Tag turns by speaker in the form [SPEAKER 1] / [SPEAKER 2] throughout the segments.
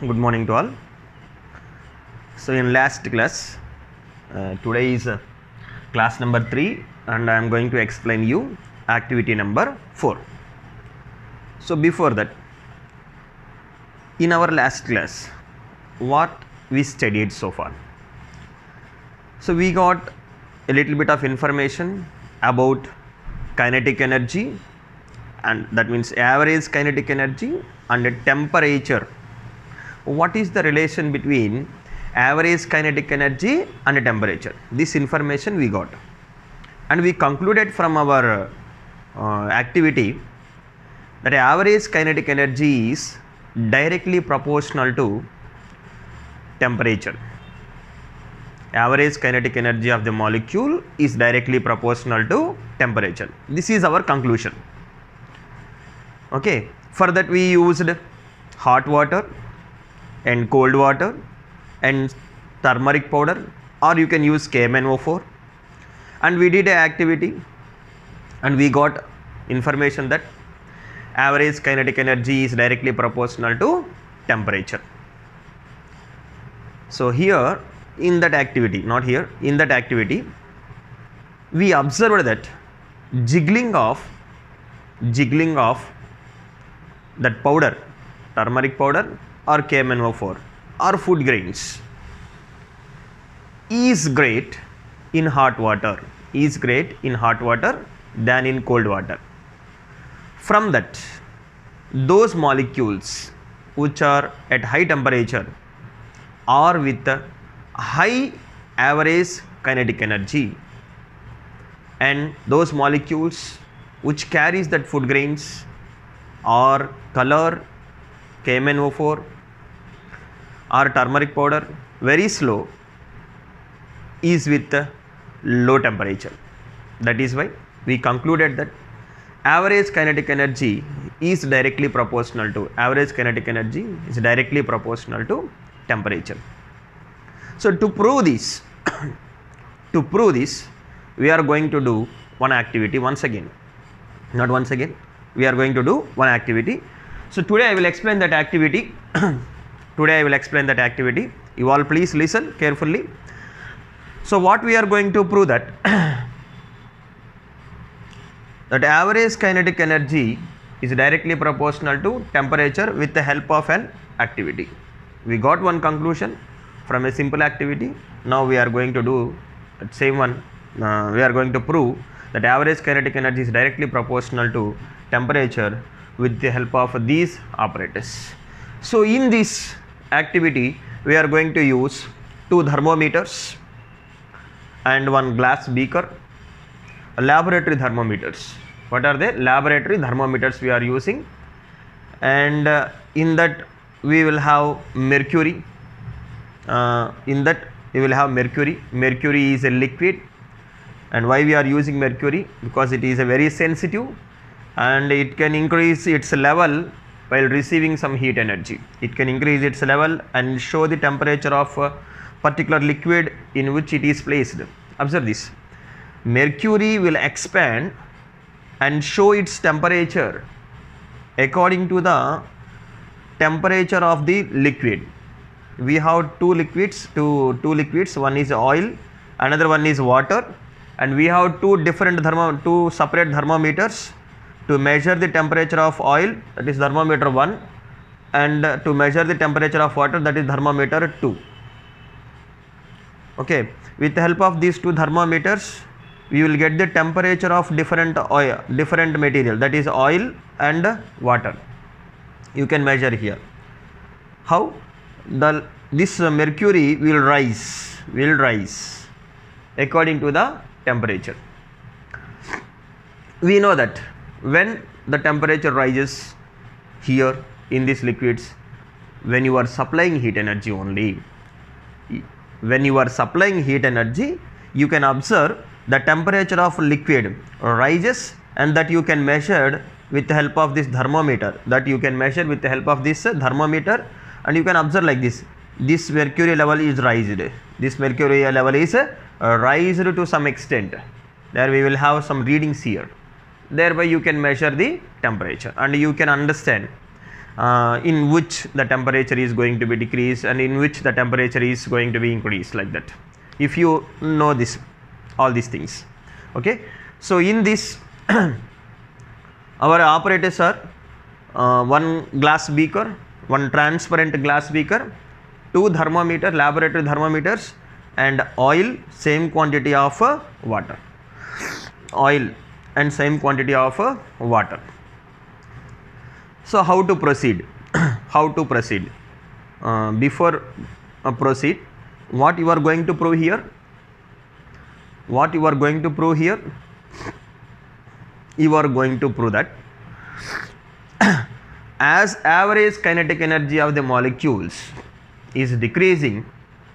[SPEAKER 1] Good morning to all. So in last class, today is class number 3 and I am going to explain you activity number 4. So before that, in our last class, what we studied so far? So we got a little bit of information about kinetic energy, and that means average kinetic energy and temperature. What is the relation between average kinetic energy and temperature? This information we got, and we concluded from our activity that average kinetic energy is directly proportional to temperature. Average kinetic energy of the molecule is directly proportional to temperature. This is our conclusion. Okay, for that we used hot water and cold water and turmeric powder, or you can use KMnO4, and we did an activity and we got information that average kinetic energy is directly proportional to temperature. So here in that activity, not here, in that activity we observed that jiggling of that powder, turmeric powder or KMnO4 or food grains is great in hot water, than in cold water. From that, those molecules which are at high temperature are with high average kinetic energy, and those molecules which carries that food grains or color, KMnO4 or turmeric powder, very slow, is with low temperature. That is why we concluded that average kinetic energy is directly proportional to temperature. So to prove this we are going to do one activity we are going to do one activity. So today I will explain that activity. You all please listen carefully. So what we are going to prove that that average kinetic energy is directly proportional to temperature with the help of an activity. We got one conclusion from a simple activity. Now we are going to do that same one. We are going to prove that average kinetic energy is directly proportional to temperature with the help of these apparatus. So in this activity we are going to use 2 thermometers and 1 glass beaker, laboratory thermometers. What are they? Laboratory thermometers we are using, and in that we will have mercury. Mercury is a liquid, and why we are using mercury? Because it is a very sensitive and it can increase its level while receiving some heat energy. It can increase its level and show the temperature of a particular liquid in which it is placed. Observe this. Mercury will expand and show its temperature according to the temperature of the liquid. We have two liquids, one is oil, another one is water, and we have two separate thermometers to measure the temperature of oil, that is thermometer 1, and to measure the temperature of water, that is thermometer 2. Okay, with the help of these 2 thermometers we will get the temperature of different material, that is oil and water. You can measure here. How? This mercury will rise according to the temperature. We know that when the temperature rises here in these liquids, when you are supplying heat energy only, you can observe the temperature of liquid rises, and that you can measure with the help of this thermometer, and you can observe like this. This mercury level is raised, to some extent. There we will have some readings here. Thereby you can measure the temperature, and you can understand in which the temperature is going to be decreased and in which the temperature is going to be increased, like that. If you know this, all these things, okay. So in this our apparatus are one glass beaker, one transparent glass beaker, two thermometer, laboratory thermometers, and oil, same quantity of water, oil and same quantity of water. So how to proceed? How to proceed? Before proceed, what you are going to prove here? What you are going to prove here? You are going to prove that as average kinetic energy of the molecules is decreasing,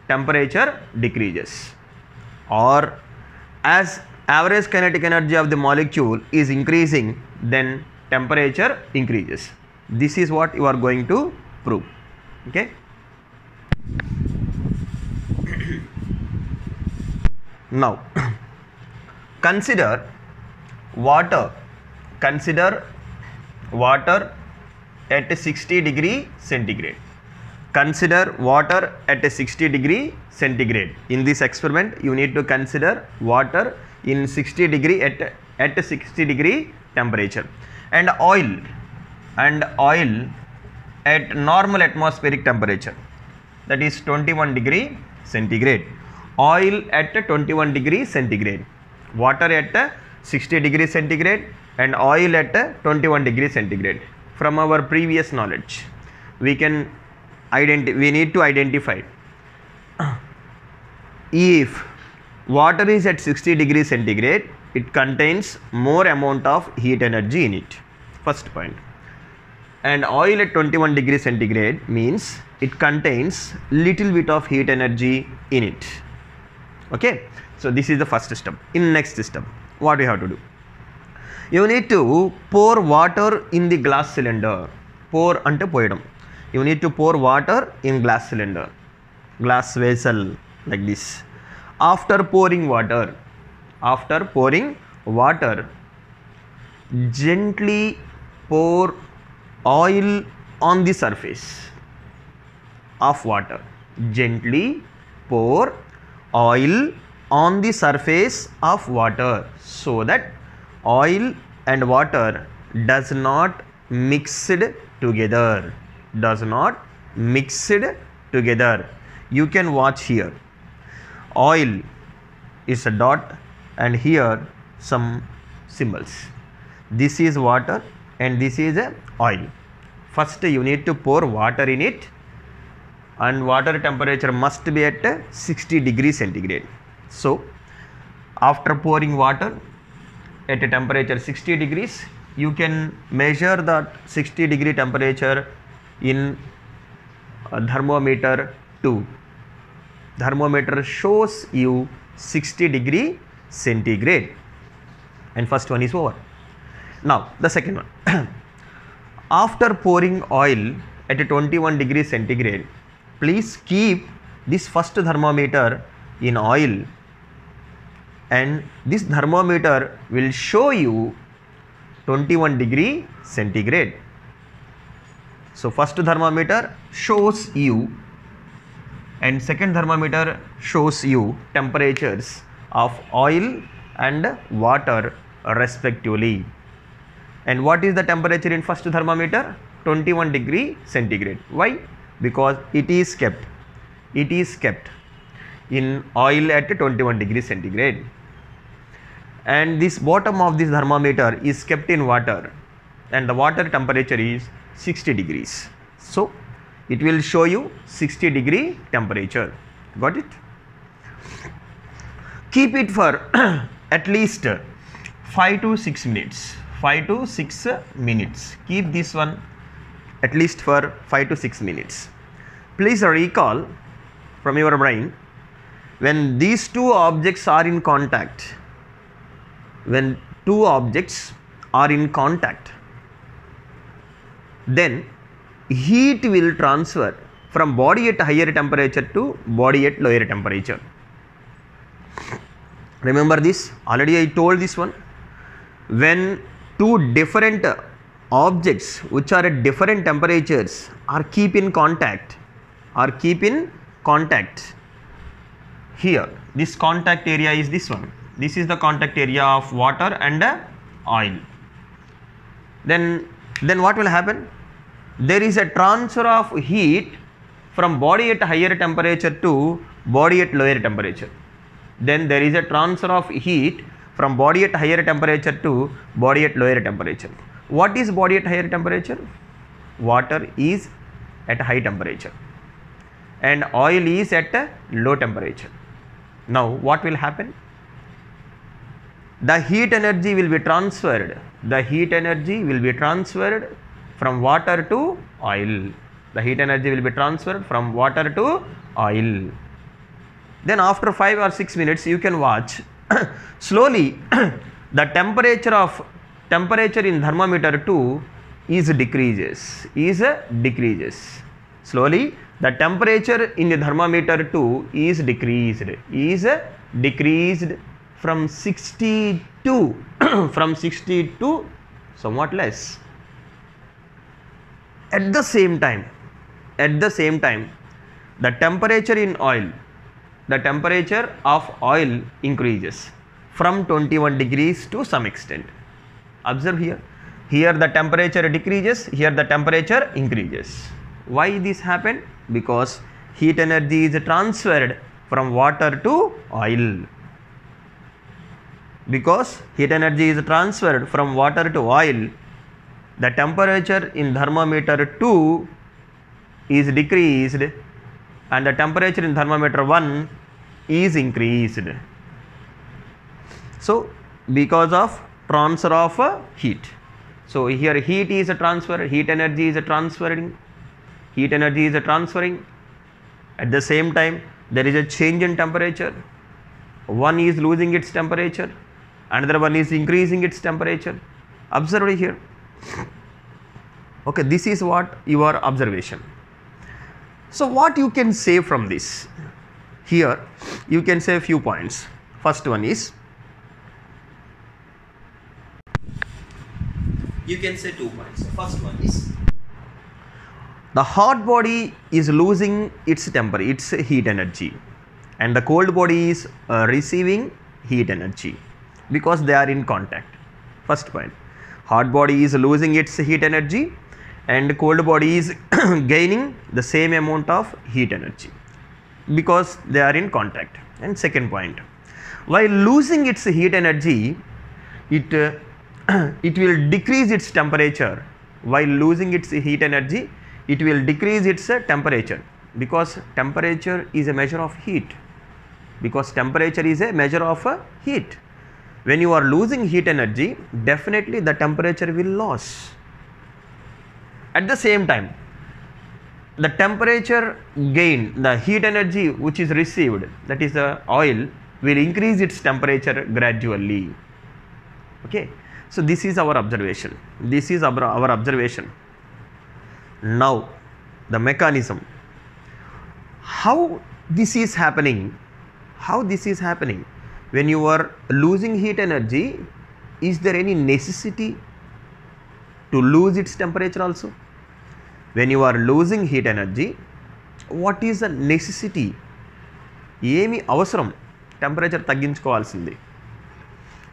[SPEAKER 1] temperature decreases, or as average kinetic energy of the molecule is increasing, then temperature increases. This is what you are going to prove, okay. Now consider water at 60 degree centigrade. Consider water at a 60 degree centigrade. In this experiment, you need to consider water in 60 degree at 60 degree temperature, and oil at normal atmospheric temperature, that is 21 degree centigrade. Oil at 21 degree centigrade, water at 60 degree centigrade, and oil at 21 degree centigrade. From our previous knowledge, we need to identify if water is at 60 degree centigrade, it contains more amount of heat energy in it, first point. And oil at 21 degree centigrade means it contains little bit of heat energy in it, okay. So this is the first step. In next step, what we have to do? You need to pour water in the glass cylinder. Pour ante poyadam. You need to pour water in glass cylinder, glass vessel, like this. After pouring water, gently pour oil on the surface of water. Gently pour oil on the surface of water, so that oil and water does not mix together. You can watch here, oil is a dot and here some symbols. This is water and this is a oil. First you need to pour water in it, and water temperature must be at 60 degrees centigrade. So after pouring water at a temperature 60 degrees, you can measure that 60 degree temperature in a thermometer 2. Thermometer shows you 60 degree centigrade, and first one is over. Now the second one. After pouring oil at a 21 degree centigrade, please keep this first thermometer in oil, and this thermometer will show you 21 degree centigrade. So first thermometer shows you and second thermometer shows you temperatures of oil and water respectively. And what is the temperature in first thermometer? 21 degree centigrade. Why? Because it is kept in oil at 21 degree centigrade, and this bottom of this thermometer is kept in water, and the water temperature is 60 degrees. So it will show you 60 degree temperature. Got it? Keep it for at least 5 to 6 minutes. 5 to 6 minutes. Keep this one at least for 5 to 6 minutes. Please recall from your brain, when these two objects are in contact, then heat will transfer from body at higher temperature to body at lower temperature. Remember this? Already I told this one. When two different objects which are at different temperatures are keep in contact, here. This contact area is this one. This is the contact area of water and oil. Then what will happen? There is a transfer of heat from body at higher temperature to body at lower temperature. Then there is a transfer of heat from body at higher temperature to body at lower temperature. What is body at higher temperature? Water is at high temperature and oil is at a low temperature. Now what will happen? The heat energy will be transferred. The heat energy will be transferred from water to oil. The heat energy will be transferred from water to oil. Then after 5 or 6 minutes you can watch slowly the temperature in thermometer 2 is decreases. Slowly the temperature in the thermometer 2 is decreased from 62 from 60 to somewhat less. At the same time the temperature in oil, the temperature of oil increases from 21 degrees to some extent. Observe here. Here the temperature decreases, here the temperature increases. Why this happened? Because heat energy is transferred from water to oil. Because heat energy is transferred from water to oil, the temperature in thermometer 2 is decreased and the temperature in thermometer 1 is increased. So because of transfer of heat. So here heat is transferred, heat energy is transferring. At the same time there is a change in temperature. One is losing its temperature, another one is increasing its temperature. Observe here. Okay, this is what your observation. So what you can say from this? Here you can say a few points. First one is, you can say 2 points. First one is, the hot body is losing its heat energy and the cold body is receiving heat energy because they are in contact. First point, hot body is losing its heat energy and cold body is gaining the same amount of heat energy because they are in contact. And second point, while losing its heat energy, it will decrease its temperature. While losing its heat energy, it will decrease its temperature because temperature is a measure of heat. When you are losing heat energy, definitely the temperature will lose. At the same time, the temperature gain, the heat energy which is received, that is the oil, will increase its temperature gradually. Okay. So this is our observation. Now the mechanism. How this is happening? When you are losing heat energy, is there any necessity to lose its temperature also? When you are losing heat energy, what is the necessity? Emi avasaram temperature tagginchukovalsindi.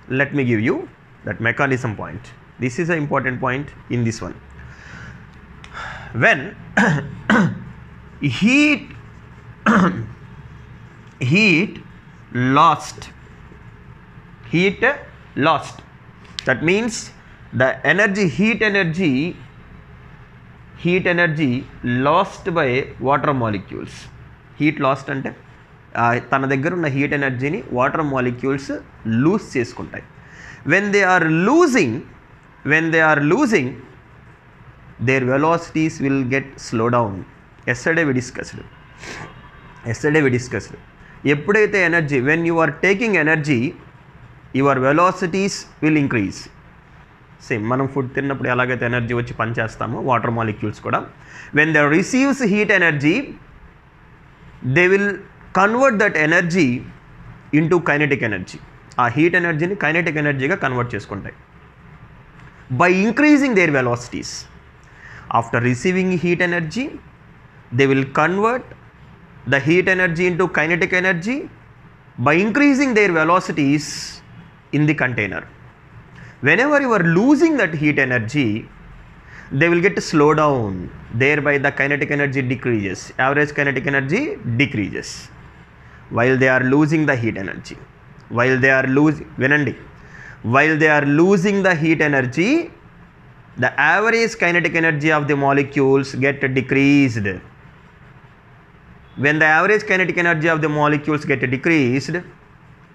[SPEAKER 1] Let me give you that mechanism point. This is an important point in this one. When heat lost, that means the heat energy lost by water molecules. Heat lost ante tana daggara unna heat energy ni water molecules lose cheskuntayi. When they are losing, their velocities will get slow down. Yesterday we discussed. Eppudaithe energy, when you are taking energy, your velocities will increase. Same, manam food tinnappudu elagaithe energy vachi pani chestamo, water molecules kuda, when they receives heat energy, they will convert that energy into kinetic energy. ఆ heat ఎనర్జీని kinetic ఎనర్జీగా convert చేసుకుంటాయి. by increasing their velocities. After receiving heat energy, they will convert the heat energy into kinetic energy by increasing their velocities in the container. Whenever you are losing that heat energy, they will get to slow down, thereby the kinetic energy decreases, average kinetic energy decreases while they are losing the heat energy. While they are losing the heat energy, the average kinetic energy of the molecules get decreased. When the average kinetic energy of the molecules get decreased,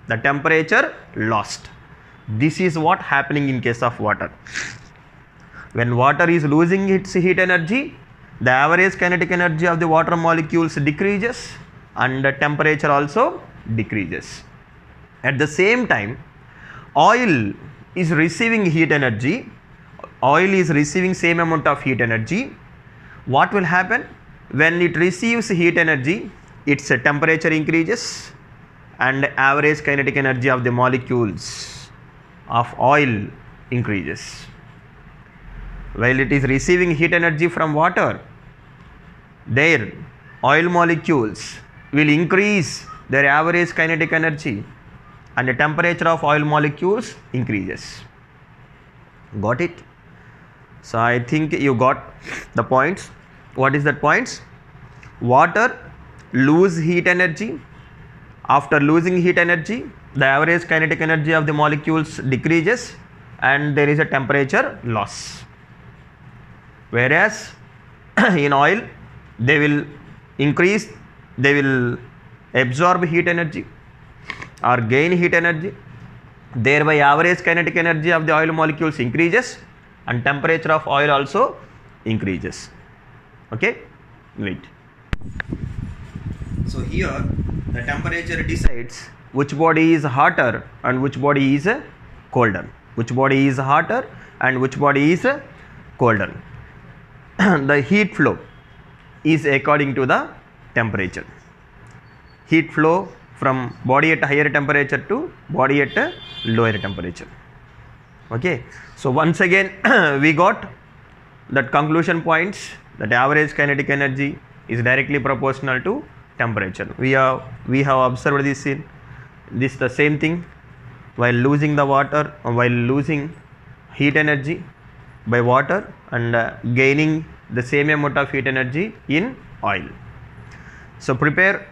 [SPEAKER 1] the temperature lost. This is what happening in case of water. When water is losing its heat energy, the average kinetic energy of the water molecules decreases and the temperature also decreases. At the same time, oil is receiving heat energy. Oil is receiving same amount of heat energy. What will happen? When it receives heat energy, its temperature increases and average kinetic energy of the molecules of oil increases. While it is receiving heat energy from water, their oil molecules will increase their average kinetic energy and the temperature of oil molecules increases. Got it? So I think you got the points. What is that points? Water lose heat energy. After losing heat energy, the average kinetic energy of the molecules decreases and there is a temperature loss. Whereas in oil, they will absorb heat energy or gain heat energy, thereby average kinetic energy of the oil molecules increases and temperature of oil also increases. Okay, wait. So here the temperature decides which body is hotter and which body is colder. Which body is hotter and which body is colder. The heat flow is according to the temperature. Heat flow from body at higher temperature to body at a lower temperature. Okay, so once again we got that conclusion points, that average kinetic energy is directly proportional to temperature. We have observed this in this the same thing while losing the water, while losing heat energy by water and gaining the same amount of heat energy in oil. So prepare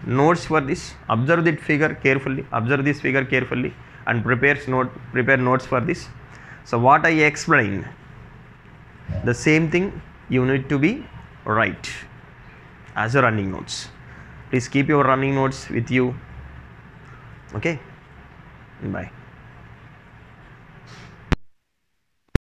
[SPEAKER 1] notes for this. Observe this figure carefully. Observe this figure carefully and prepare notes for this. So what I explained, the same thing you need to be right as your running notes. Please keep your running notes with you. Okay. Bye.